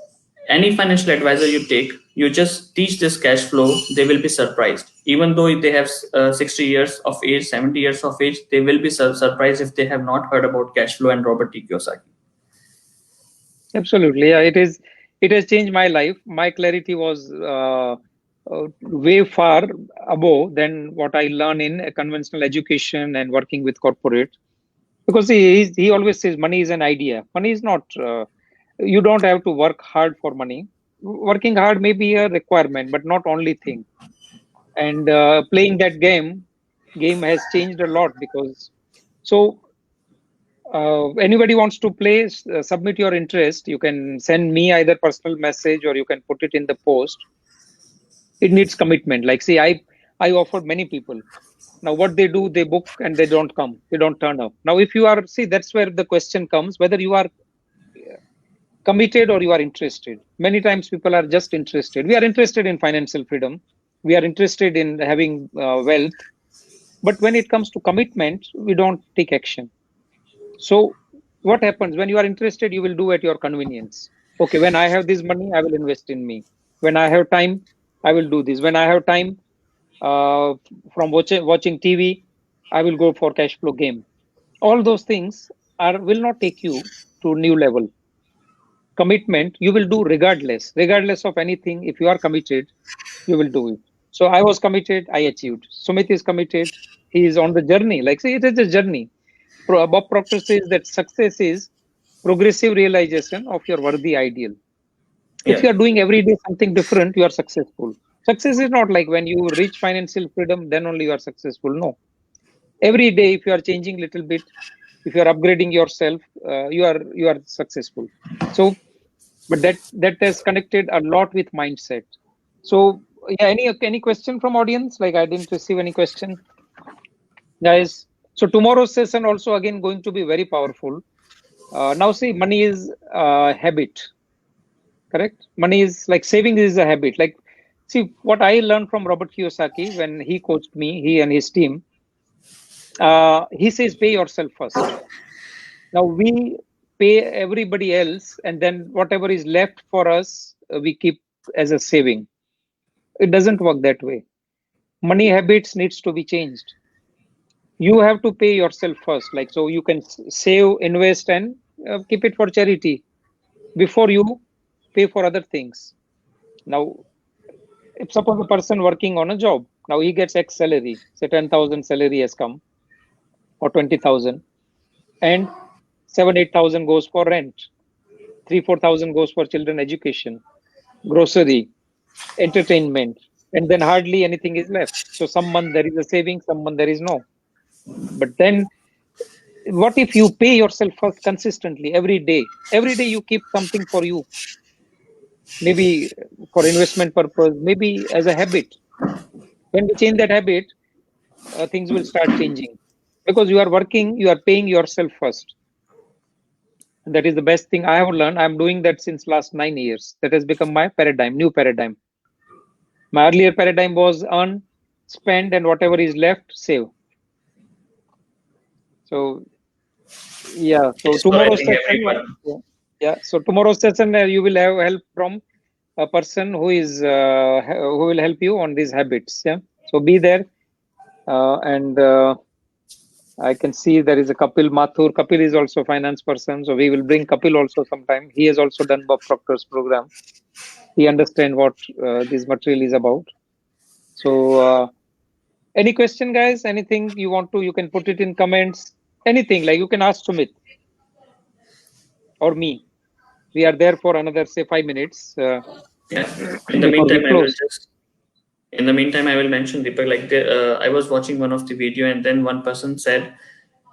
any financial advisor you take, you just teach this cash flow, they will be surprised. Even though they have 60 years of age, 70 years of age, they will be surprised if they have not heard about cash flow and Robert T. Kiyosaki. Absolutely. Yeah, it is. It has changed my life. My clarity was way far above than what I learn in a conventional education and working with corporate. Because he always says money is an idea. Money is not. You don't have to work hard for money. Working hard may be a requirement, but not only thing. And playing that game has changed a lot because so anybody wants to play, submit your interest. You can send me either personal message or you can put it in the post. It needs commitment. Like, see, I offered many people. Now what they do, they book and they don't come, they don't turn up. Now if you are, see, that's where the question comes, whether you are committed or you are interested. Many times people are just interested. We are interested in financial freedom, we are interested in having wealth, but when it comes to commitment, we don't take action. So what happens when you are interested? You will do at your convenience. Okay, when I have this money, I will invest in me. When I have time, I will do this. When I have time from watching TV, I will go for cash flow game. All those things are will not take you to new level. Commitment you will do regardless of anything. If you are committed, you will do it. So I was committed, I achieved. Sumit is committed, he is on the journey. Like, say, it is a journey. Bob Proctor says that success is progressive realization of your worthy ideal. If Yeah. you are doing every day something different, you are successful. Success is not like when you reach financial freedom, then only you are successful. No. Every day, if you are changing little bit, if you are upgrading yourself, you are successful. So, but that has connected a lot with mindset. So, yeah, any question from audience? Like, I didn't receive any question, guys. So tomorrow's session also again going to be very powerful. Now, see, money is a habit, correct? Money is like saving is a habit. Like, see, what I learned from Robert Kiyosaki when he coached me, he and his team, he says, pay yourself first. Now we pay everybody else, and then whatever is left for us, we keep as a saving. It doesn't work that way. Money habits needs to be changed. You have to pay yourself first. Like, so you can save, invest, and keep it for charity before you pay for other things. Now, if suppose a person working on a job, now he gets X salary, say 10,000 salary has come or 20,000, and 7-8,000 goes for rent, 3-4,000 goes for children education, grocery, entertainment, and then hardly anything is left. So some month there is a saving, some month there is no. But then what if you pay yourself first consistently every day? Every day you keep something for you, maybe for investment purpose, maybe as a habit. When we change that habit, things will start changing because you are working, you are paying yourself first. And that is the best thing I have learned. I'm doing that since last 9 years. That has become my paradigm, new paradigm. My earlier paradigm was earn, spend, and whatever is left, save. So yeah. So Yes, for I tomorrow's think session, everyone. yeah. So tomorrow's session, you will have help from a person who is who will help you on these habits. Yeah. So be there, and I can see there is a Kapil Mathur. Kapil is also a finance person, so we will bring Kapil also sometime. He has also done Bob Proctor's program. He understands what this material is about. So, any question, guys? Anything you want to, you can put it in comments. Anything, like you can ask Sumit or me. We are there for another, say, 5 minutes Yeah. In the before we meantime, I will close. just. In the meantime, I will mention, Deepak, like I was watching one of the video, and then one person said,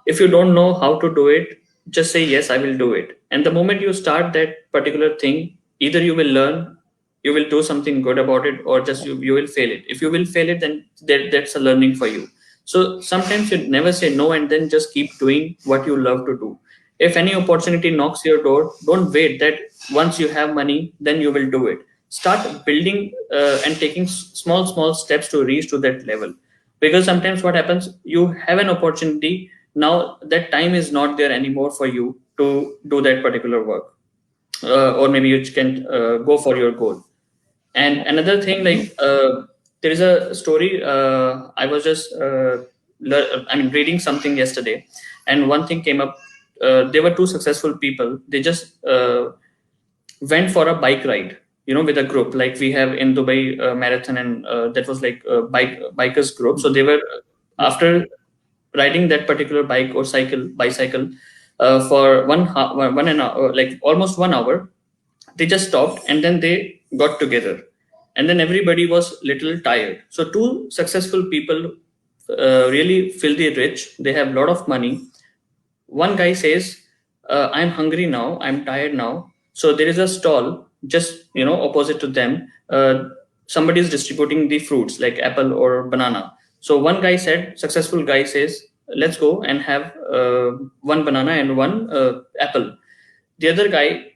if you don't know how to do it, just say yes, I will do it. And the moment you start that particular thing, either you will learn, you will do something good about it, or just you will fail it. If you will fail it, then that's a learning for you. So sometimes you never say no, and then just keep doing what you love to do. If any opportunity knocks your door, don't wait that once you have money then you will do it. Start building and taking small steps to reach to that level. Because sometimes what happens, you have an opportunity, now that time is not there anymore for you to do that particular work, or maybe you can go for your goal. And another thing, like there is a story, I was just reading something yesterday, and one thing came up. There were two successful people. They just went for a bike ride, with a group like we have in Dubai marathon, and that was like a bikers group. So they were, after riding that particular bike or bicycle for one and hour, like almost 1 hour, they just stopped and then they got together, and then everybody was little tired. So two successful people, really filthy rich, they have a lot of money. One guy says, I'm hungry now, I'm tired now. So there is a stall just opposite to them. Somebody is distributing the fruits like apple or banana. So one guy said, successful guy says, let's go and have one banana and one apple. The other guy,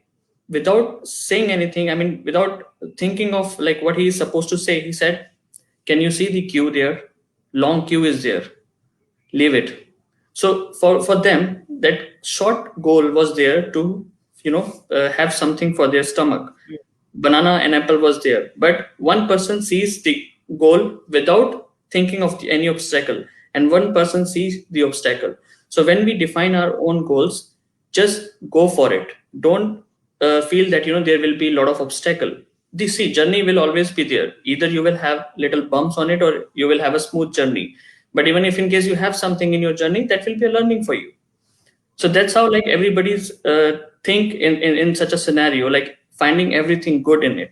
without saying anything, without thinking of like what he is supposed to say, he said, can you see the queue there? Long queue is there, leave it. So for them, that short goal was there to have something for their stomach. Banana and apple was there, but one person sees the goal without thinking of any obstacle, and one person sees the obstacle. So when we define our own goals, just go for it. Don't feel that there will be a lot of obstacle. The journey will always be there. Either you will have little bumps on it, or you will have a smooth journey. But even if in case you have something in your journey, that will be a learning for you. So that's how like everybody's think in such a scenario, like finding everything good in it.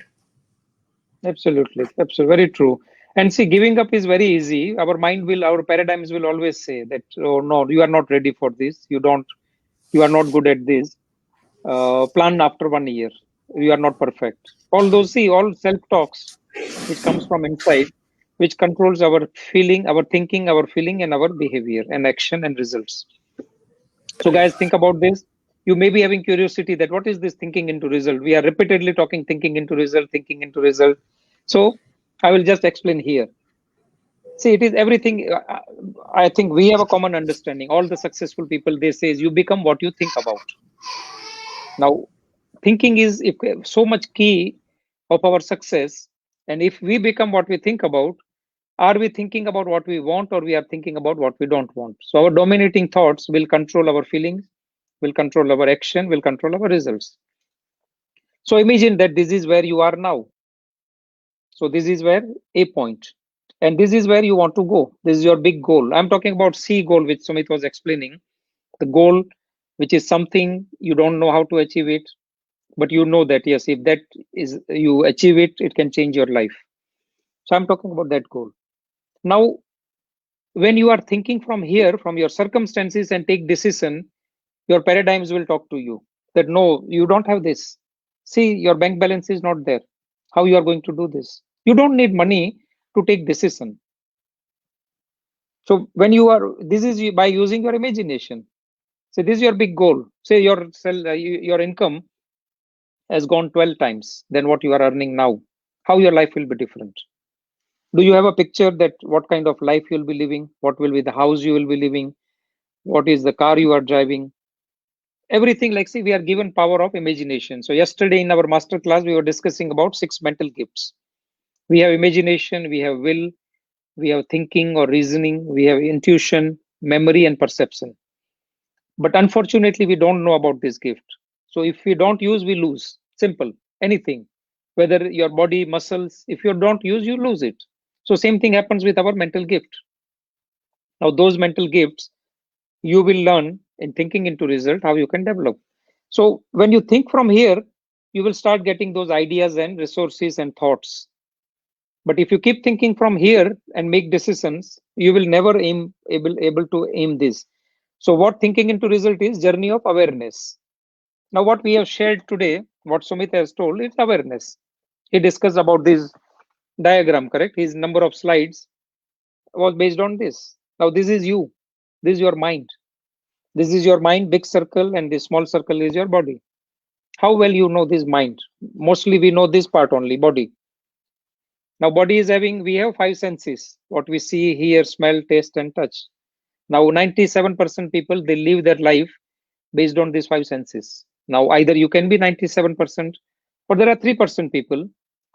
Absolutely, absolutely, very true. And see, giving up is very easy. Our paradigms will always say that, oh no, you are not ready for this. You are not good at this. Plan after 1 year. You are not perfect. All those, see, all self-talks, which comes from inside, which controls our feeling, our thinking, our feeling, and our behavior and action and results. So, guys, think about this. You may be having curiosity that what is this thinking into result? We are repeatedly talking thinking into result, thinking into result. So, I will just explain here. See, it is everything. I think we have a common understanding. All the successful people, they say, you become what you think about. Now, thinking is so much key of our success. And if we become what we think about, are we thinking about what we want, or we are thinking about what we don't want? So our dominating thoughts will control our feelings, will control our action, will control our results. So imagine that this is where you are now. So this is where a point, and this is where you want to go. This is your big goal. I'm talking about C goal, which Sumit was explaining. The goal, which is something you don't know how to achieve it, but you know that yes, if that is you achieve it, it can change your life. So I'm talking about that goal. Now, when you are thinking from here, from your circumstances, and take decision, your paradigms will talk to you that no, you don't have this. See, your bank balance is not there. How you are going to do this? You don't need money to take decision. So when you are, this is by using your imagination. So this is your big goal. Say your income has gone 12 times than what you are earning now. How your life will be different? Do you have a picture that what kind of life you'll be living? What will be the house you will be living? What is the car you are driving? Everything, like, see, we are given power of imagination. So yesterday in our master class, we were discussing about 6 mental gifts. We have imagination, we have will, we have thinking or reasoning, we have intuition, memory, and perception. But unfortunately, we don't know about this gift. So if we don't use, we lose. Simple. Anything. Whether your body, muscles, if you don't use, you lose it. So same thing happens with our mental gift. Now those mental gifts, you will learn in thinking into result how you can develop. So when you think from here, you will start getting those ideas and resources and thoughts. But if you keep thinking from here and make decisions, you will never able to aim this. So what thinking into result is? Journey of awareness. Now what we have shared today, what Sumit has told, is awareness. He discussed about this diagram, correct? His number of slides was based on this. Now this is you. This is your mind. This is your mind, big circle, and this small circle is your body. How well you know this mind? Mostly we know this part only, body. Now body is having, we have 5 senses, what we see, hear, smell, taste, and touch. Now 97% people, they live their life based on these 5 senses. Now either you can be 97%, or there are 3% people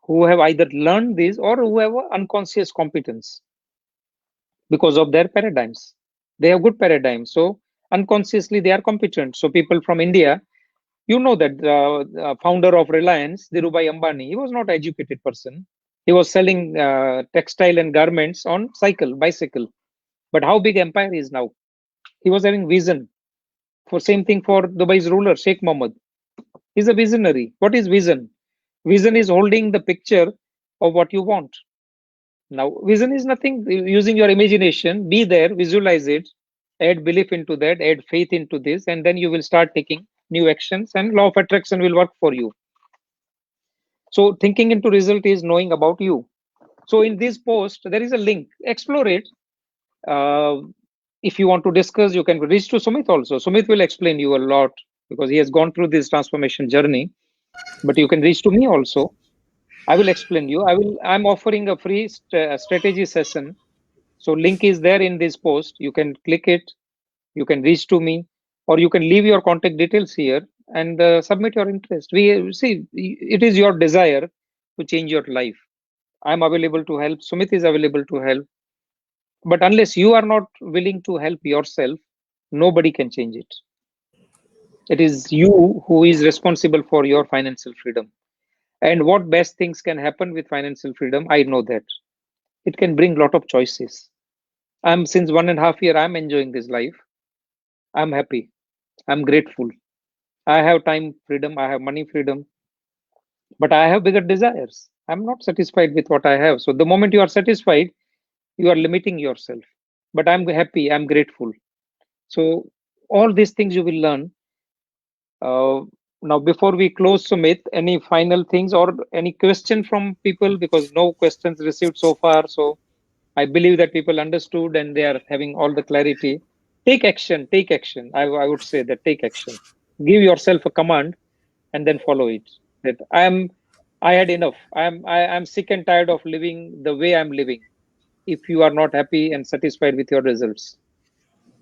who have either learned this or who have unconscious competence because of their paradigms. They have good paradigms, so unconsciously they are competent. So people from India, you know that founder of Reliance, Dhirubhai Ambani, he was not an educated person. He was selling textile and garments on bicycle. But how big empire is now? He was having vision. For same thing for Dubai's ruler, Sheikh Mohammed. He's a visionary. What is vision? Vision is holding the picture of what you want. Now, vision is nothing, using your imagination, be there, visualize it, add belief into that, add faith into this, and then you will start taking new actions and law of attraction will work for you. So thinking into result is knowing about you. So in this post, there is a link, explore it. If you want to discuss, you can reach to Sumit also. Sumit will explain you a lot because he has gone through this transformation journey, but you can reach to me also. I will explain you. I'm offering a free strategy session. So link is there in this post. You can click it. You can reach to me, or you can leave your contact details here and submit your interest. We see it is your desire to change your life. I'm available to help. Sumit is available to help. But unless you are not willing to help yourself, nobody can change it. It is you who is responsible for your financial freedom. And what best things can happen with financial freedom, I know that. It can bring lot of choices. I'm since 1.5 years, I'm enjoying this life. I'm happy. I'm grateful. I have time freedom. I have money freedom. But I have bigger desires. I'm not satisfied with what I have. So the moment you are satisfied, you are limiting yourself. But I'm happy. I'm grateful. So all these things you will learn. Now, before we close, Sumit, any final things or any question from people? Because no questions received so far. So I believe that people understood and they are having all the clarity. Take action. Take action. I would say that take action. Give yourself a command and then follow it. That I had enough. I'm sick and tired of living the way I'm living. If you are not happy and satisfied with your results,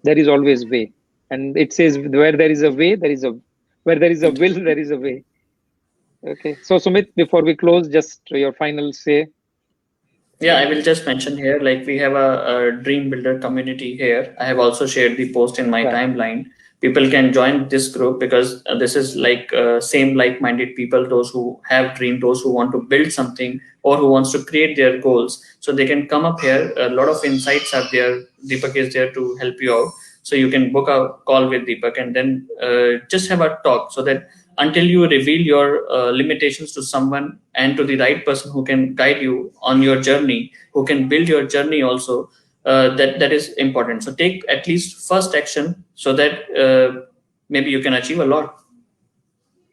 there is always way. And it says where there is a way, there is a where there is a will, there is a way. Okay. So Sumit, before we close, just your final say. Yeah, I will just mention here, like we have a Dream Builder community here. I have also shared the post in my Right. timeline. People can join this group because this is like same like-minded people, those who have dream, those who want to build something or who wants to create their goals. So they can come up here. A lot of insights are there. Deepak is there to help you out. So you can book a call with Deepak and then just have a talk so that until you reveal your limitations to someone and to the right person who can guide you on your journey, who can build your journey also, that is important. So take at least first action so that maybe you can achieve a lot.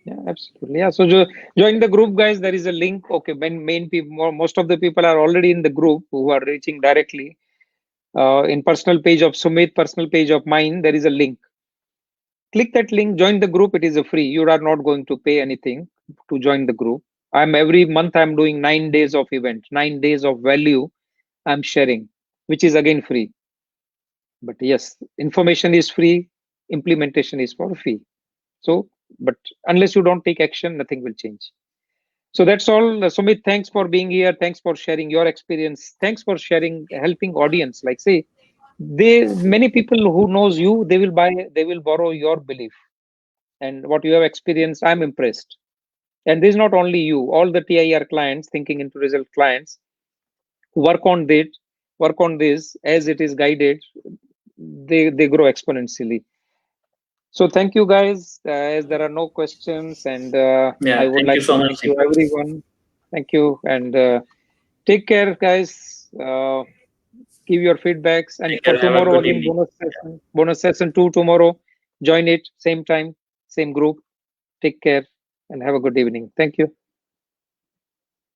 Yeah, absolutely. Yeah. So join the group, guys. There is a link. Okay. When main people, most of the people are already in the group who are reaching directly. In personal page of Sumit, personal page of mine, there is a link. Click that link, join the group. It is a free. You are not going to pay anything to join the group. Every month I'm doing 9 days of event, 9 days of value I'm sharing, which is again free. But yes, information is free, implementation is for free. So, but unless you don't take action, nothing will change. So that's all. Sumit, thanks for being here. Thanks for sharing your experience. Thanks for sharing, helping audience. Like say, many people who knows you, they will borrow your belief and what you have experienced. I'm impressed. And this is not only you, all the TIR clients, thinking into result clients, work on this as it is guided, they grow exponentially. So thank you guys, as there are no questions, and Yeah, I would thank you like to so much, thank you Deepak. everyone. Thank you, and take care, guys. Give your feedbacks, and Take for care. Have a tomorrow good again, evening. bonus session 2 tomorrow. Join it, same time, same group. Take care and have a good evening. Thank you.